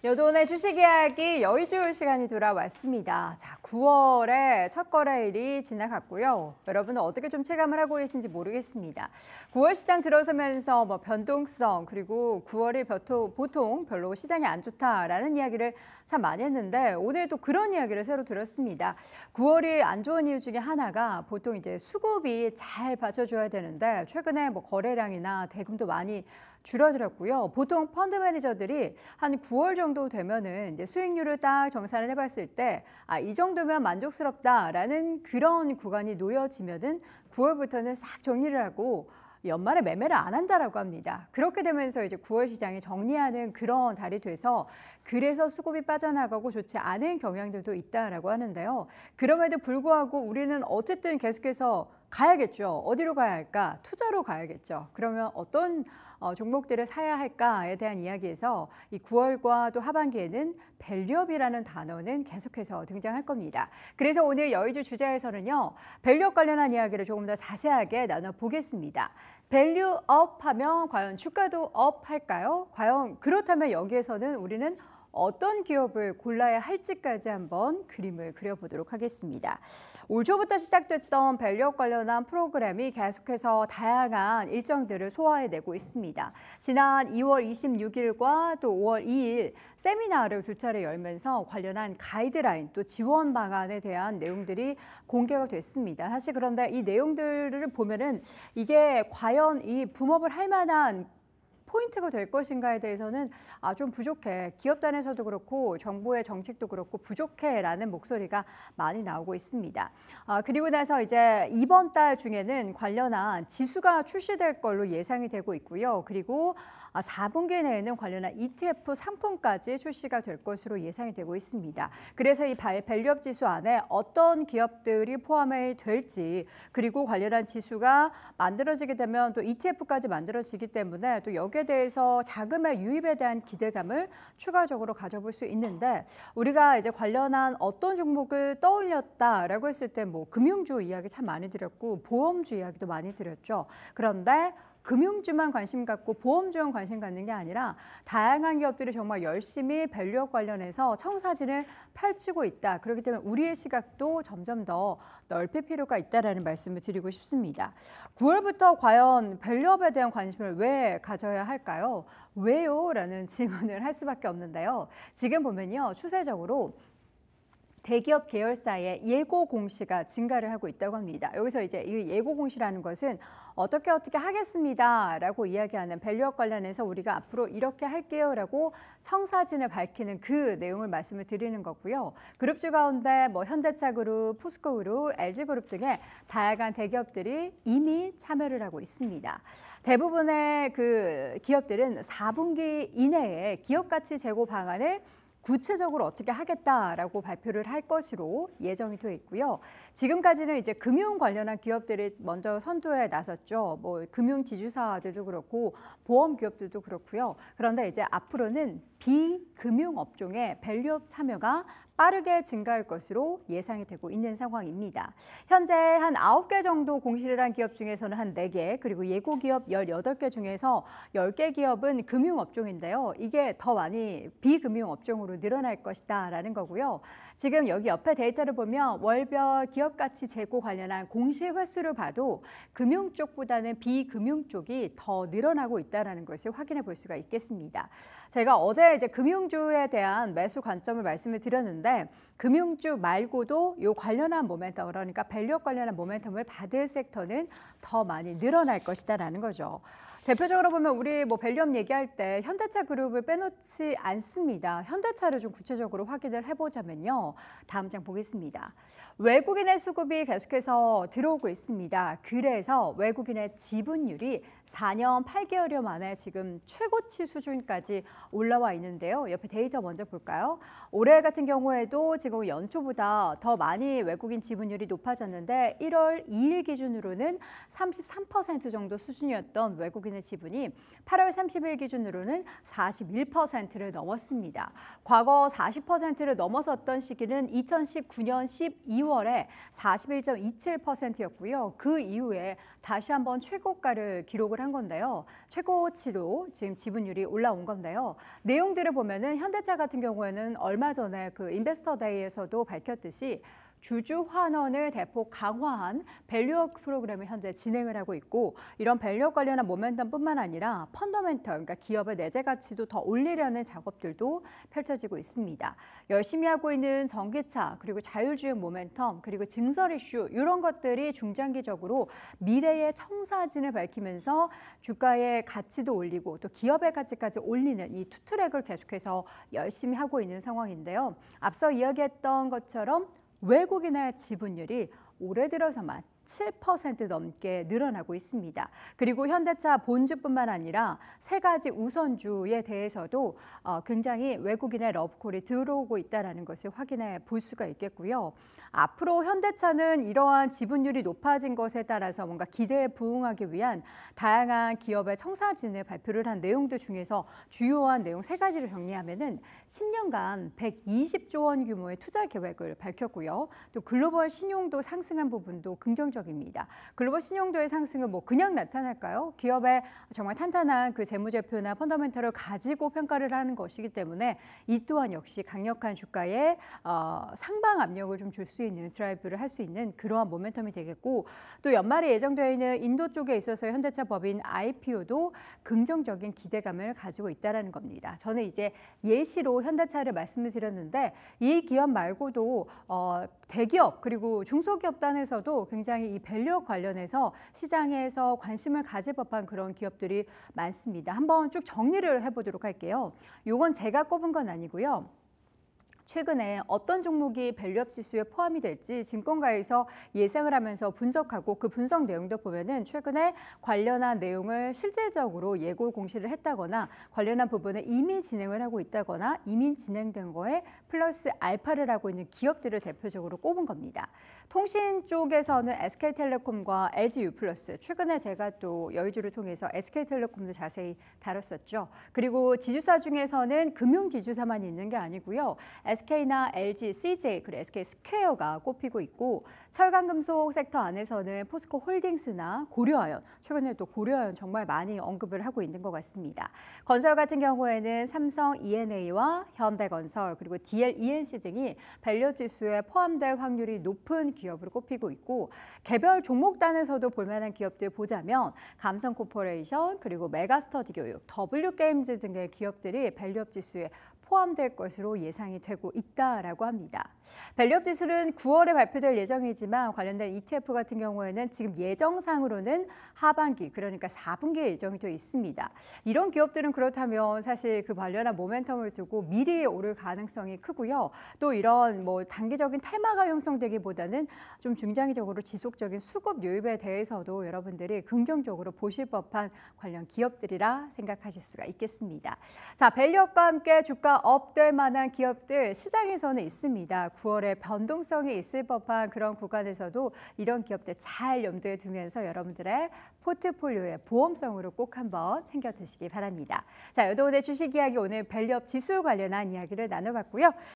여돈의 주식 이야기 여의주 시간이 돌아왔습니다. 자, 9월에 첫 거래일이 지나갔고요. 여러분은 어떻게 좀 체감을 하고 계신지 모르겠습니다. 9월 시장 들어서면서 변동성 그리고 9월이 보통 별로 시장이 안 좋다라는 이야기를 참 많이 했는데 오늘 또 그런 이야기를 새로 들었습니다. 9월이 안 좋은 이유 중에 하나가 보통 이제 수급이 잘 받쳐줘야 되는데 최근에 거래량이나 대금도 많이 줄어들었고요. 보통 펀드 매니저들이 한 9월 정도 되면은 이제 수익률을 딱 정산을 해봤을 때, 이 정도면 만족스럽다라는 그런 구간이 놓여지면은 9월부터는 싹 정리를 하고 연말에 매매를 안 한다라고 합니다. 그렇게 되면서 이제 9월 시장이 정리하는 그런 달이 돼서 그래서 수급이 빠져나가고 좋지 않은 경향들도 있다라고 하는데요. 그럼에도 불구하고 우리는 어쨌든 계속해서 가야겠죠. 어디로 가야 할까? 투자로 가야겠죠. 그러면 어떤 종목들을 사야 할까에 대한 이야기에서 이 9월과 또 하반기에는 밸류업이라는 단어는 계속해서 등장할 겁니다. 그래서 오늘 여의주 주제에서는요. 밸류업 관련한 이야기를 조금 더 자세하게 나눠보겠습니다. 밸류업 하면 과연 주가도 업 할까요? 과연 그렇다면 여기에서는 우리는 어떤 기업을 골라야 할지까지 한번 그림을 그려보도록 하겠습니다. 올 초부터 시작됐던 밸류업 관련한 프로그램이 계속해서 다양한 일정들을 소화해내고 있습니다. 지난 2월 26일과 또 5월 2일 세미나를 두 차례 열면서 관련한 가이드라인 또 지원 방안에 대한 내용들이 공개가 됐습니다. 사실 그런데 이 내용들을 보면은 이게 과연 이 붐업을 할 만한 포인트가 될 것인가에 대해서는 좀 부족해. 기업단에서도 그렇고 정부의 정책도 그렇고 부족해라는 목소리가 많이 나오고 있습니다. 그리고 나서 이제 이번 달 중에는 관련한 지수가 출시될 걸로 예상이 되고 있고요. 그리고 4분기 내에는 관련한 ETF 상품까지 출시가 될 것으로 예상이 되고 있습니다. 그래서 이 밸류업 지수 안에 어떤 기업들이 포함이 될지 그리고 관련한 지수가 만들어지게 되면 또 ETF까지 만들어지기 때문에 또 여기에 대해서 자금의 유입에 대한 기대감을 추가적으로 가져볼 수 있는데 우리가 이제 관련한 어떤 종목을 떠올렸다라고 했을 때 금융주 이야기 참 많이 드렸고 보험주 이야기도 많이 드렸죠. 그런데 금융주만 관심 갖고 보험주만 관심 갖는 게 아니라 다양한 기업들이 정말 열심히 밸류업 관련해서 청사진을 펼치고 있다. 그렇기 때문에 우리의 시각도 점점 더 넓힐 필요가 있다라는 말씀을 드리고 싶습니다. 9월부터 과연 밸류업에 대한 관심을 왜 가져야 할까요? 왜요? 라는 질문을 할 수밖에 없는데요. 지금 보면요. 추세적으로 대기업 계열사의 예고 공시가 증가를 하고 있다고 합니다. 여기서 이제 이 예고 공시라는 것은 어떻게 하겠습니다라고 이야기하는 밸류업 관련해서 우리가 앞으로 이렇게 할게요라고 청사진을 밝히는 그 내용을 말씀을 드리는 거고요. 그룹주 가운데 현대차그룹, 포스코그룹, LG그룹 등의 다양한 대기업들이 이미 참여를 하고 있습니다. 대부분의 그 기업들은 4분기 이내에 기업가치 제고 방안을 구체적으로 어떻게 하겠다라고 발표를 할 것으로 예정이 되어 있고요. 지금까지는 이제 금융 관련한 기업들이 먼저 선두에 나섰죠. 금융 지주사들도 그렇고 보험 기업들도 그렇고요. 그런데 이제 앞으로는 비금융 업종의 밸류업 참여가 빠르게 증가할 것으로 예상이 되고 있는 상황입니다. 현재 한 9개 정도 공시를 한 기업 중에서는 한 4개, 그리고 예고 기업 18개 중에서 10개 기업은 금융 업종인데요. 이게 더 많이 비금융 업종으로 늘어날 것이다라는 거고요. 지금 여기 옆에 데이터를 보면 월별 기업 가치 재고 관련한 공시 횟수를 봐도 금융 쪽보다는 비금융 쪽이 더 늘어나고 있다는 것을 확인해 볼 수가 있겠습니다. 제가 어제 이제 금융주에 대한 매수 관점을 말씀을 드렸는데 금융주 말고도 이 관련한 모멘텀, 그러니까 밸류업 관련한 모멘텀을 받을 섹터는 더 많이 늘어날 것이다라는 거죠. 대표적으로 보면 우리 밸류업 얘기할 때 현대차 그룹을 빼놓지 않습니다. 현대차를 좀 구체적으로 확인을 해보자면요. 다음 장 보겠습니다. 외국인의 수급이 계속해서 들어오고 있습니다. 그래서 외국인의 지분율이 4년 8개월여 만에 지금 최고치 수준까지 올라와 있는데요. 옆에 데이터 먼저 볼까요? 올해 같은 경우에도 지금 연초보다 더 많이 외국인 지분율이 높아졌는데 1월 2일 기준으로는 33% 정도 수준이었던 외국인 외국인의 지분이 8월 30일 기준으로는 41%를 넘었습니다. 과거 40%를 넘어섰던 시기는 2019년 12월에 41.27%였고요. 그 이후에 다시 한번 최고가를 기록을 한 건데요. 최고치로 지금 지분율이 올라온 건데요. 내용들을 보면은 현대차 같은 경우에는 얼마 전에 그 인베스터 데이에서도 밝혔듯이 주주 환원을 대폭 강화한 밸류업 프로그램을 현재 진행을 하고 있고, 이런 밸류업 관련한 모멘텀뿐만 아니라 펀더멘털, 그러니까 기업의 내재 가치도 더 올리려는 작업들도 펼쳐지고 있습니다. 열심히 하고 있는 전기차, 그리고 자율주행 모멘텀, 그리고 증설 이슈 이런 것들이 중장기적으로 미래의 청사진을 밝히면서 주가의 가치도 올리고 또 기업의 가치까지 올리는 이 투 트랙을 계속해서 열심히 하고 있는 상황인데요. 앞서 이야기했던 것처럼 외국인의 지분율이 올해 들어서만 7% 넘게 늘어나고 있습니다. 그리고 현대차 본주뿐만 아니라 세 가지 우선주에 대해서도 굉장히 외국인의 러브콜이 들어오고 있다는 것을 확인해 볼 수가 있겠고요. 앞으로 현대차는 이러한 지분율이 높아진 것에 따라서 뭔가 기대에 부응하기 위한 다양한 기업의 청사진을 발표를 한 내용들 중에서 주요한 내용 세 가지를 정리하면은 10년간 120조 원 규모의 투자 계획을 밝혔고요. 또 글로벌 신용도 상승한 부분도 긍정적입니다. 글로벌 신용도의 상승은 뭐 그냥 나타날까요? 기업의 정말 탄탄한 그 재무제표나 펀더멘털을 가지고 평가를 하는 것이기 때문에 이 또한 역시 강력한 주가에 상방 압력을 좀 줄 수 있는 드라이브를 할 수 있는 그러한 모멘텀이 되겠고, 또 연말에 예정되어 있는 인도 쪽에 있어서 현대차 법인 IPO도 긍정적인 기대감을 가지고 있다는 겁니다. 저는 이제 예시로 현대차를 말씀을 드렸는데 이 기업 말고도 대기업 그리고 중소기업 단에서도 굉장히 이 밸류업 관련해서 시장에서 관심을 가질 법한 그런 기업들이 많습니다. 한번 쭉 정리를 해보도록 할게요. 이건 제가 꼽은 건 아니고요. 최근에 어떤 종목이 밸류업 지수에 포함이 될지 증권가에서 예상을 하면서 분석하고 그 분석 내용도 보면은 최근에 관련한 내용을 실질적으로 예고 공시를 했다거나 관련한 부분에 이미 진행을 하고 있다거나 이미 진행된 거에 플러스 알파를 하고 있는 기업들을 대표적으로 꼽은 겁니다. 통신 쪽에서는 SK텔레콤과 LG유플러스, 최근에 제가 또 여의주를 통해서 SK텔레콤도 자세히 다뤘었죠. 그리고 지주사 중에서는 금융지주사만 있는 게 아니고요. SK나 LG, CJ, 그리고 SK스퀘어가 꼽히고 있고, 철강금속 섹터 안에서는 포스코홀딩스나 고려아연, 최근에 또 고려아연 정말 많이 언급을 하고 있는 것 같습니다. 건설 같은 경우에는 삼성 E&A와 현대건설, 그리고 DL-ENC 등이 밸류업 지수에 포함될 확률이 높은 기업으로 꼽히고 있고, 개별 종목단에서도 볼만한 기업들 보자면 감성코퍼레이션, 그리고 메가스터디 교육, W게임즈 등의 기업들이 밸류업 지수에 포함될 것으로 예상이 되고 있다라고 합니다. 밸류업 지수는 9월에 발표될 예정이지만 관련된 ETF 같은 경우에는 지금 예정상으로는 하반기, 그러니까 4분기에 예정이 되어 있습니다. 이런 기업들은 그렇다면 사실 그 관련한 모멘텀을 두고 미리 오를 가능성이 크고요. 또 이런 뭐 단기적인 테마가 형성되기보다는 좀 중장기적으로 지속적인 수급 유입에 대해서도 여러분들이 긍정적으로 보실 법한 관련 기업들이라 생각하실 수가 있겠습니다. 자, 밸류업과 함께 주가 업될 만한 기업들 시장에서는 있습니다. 9월에 변동성이 있을 법한 그런 구간에서도 이런 기업들 잘 염두에 두면서 여러분들의 포트폴리오의 보험성으로 꼭 한번 챙겨두시기 바랍니다. 자, 여도오늘 주식 이야기, 오늘 밸류업 지수 관련한 이야기를 나눠봤고요.